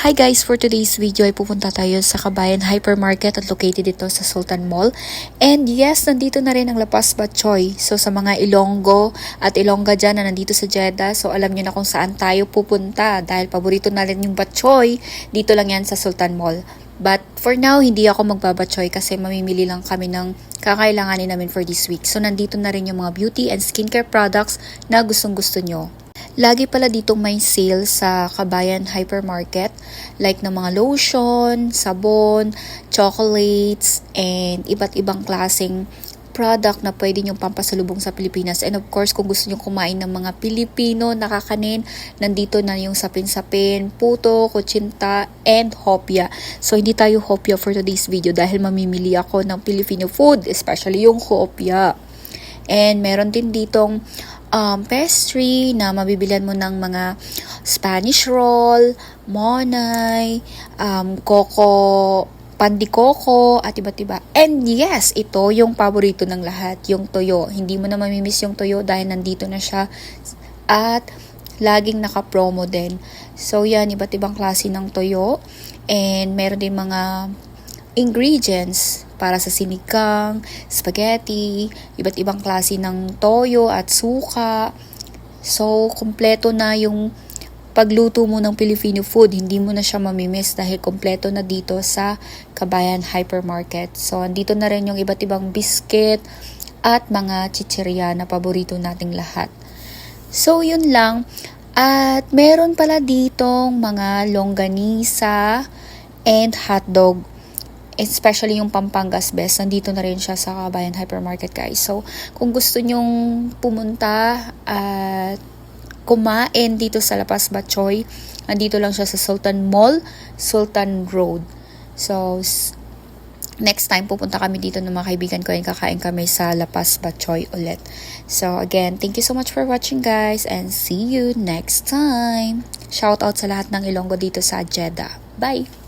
Hi guys! For today's video ay pupunta tayo sa Kabayan Hypermarket at located ito sa Sultan Mall. And yes, nandito na rin ang Lapas Batchoy. So sa mga Ilonggo at Ilongga dyan na nandito sa Jeddah, so alam nyo na kung saan tayo pupunta dahil paborito na rin yung batchoy. Dito lang yan sa Sultan Mall. But for now, hindi ako magbabatchoy kasi mamimili lang kami ng kakailanganin namin for this week. So nandito na rin yung mga beauty and skincare products na gustong gusto nyo. Lagi pala ditong may sale sa Kabayan Hypermarket, like ng mga lotion, sabon, chocolates, and iba't ibang klaseng product na pwede nyong pampasalubong sa Pilipinas. And of course, kung gusto nyong kumain ng mga Pilipino nakakanin, nandito na yung sapin-sapin, puto, kutsinta, and hopya. So, hindi tayo hopya for today's video dahil mamimili ako ng Filipino food, especially yung hopya. And meron din ditong pastry na mabibilihan mo ng mga Spanish roll, monay, coco, pandikoko, at iba't iba. And yes, ito yung paborito ng lahat, yung toyo. Hindi mo na mamimiss yung toyo dahil nandito na siya at laging naka-promo din. So yan, iba't ibang klase ng toyo. And meron din mga ingredients para sa sinigang, spaghetti, iba't ibang klase ng toyo at suka. So, kumpleto na yung pagluto mo ng Filipino food. Hindi mo na siya mamimiss dahil kumpleto na dito sa Kabayan Hypermarket. So, andito na rin yung iba't ibang biscuit at mga chichirya na paborito nating lahat. So, yun lang. At meron pala ditong mga longganisa and hotdog. Especially yung Pampangas Best, nandito na rin siya sa Kabayan Hypermarket, guys. So, kung gusto nyong pumunta at kumain dito sa Lapas Batchoy, nandito lang siya sa Sultan Mall, Sultan Road. So, next time pupunta kami dito ng mga kaibigan ko and kakain kami sa Lapas Batchoy ulit. So, again, thank you so much for watching, guys, and see you next time. Shout out sa lahat ng Ilonggo dito sa Jeddah. Bye!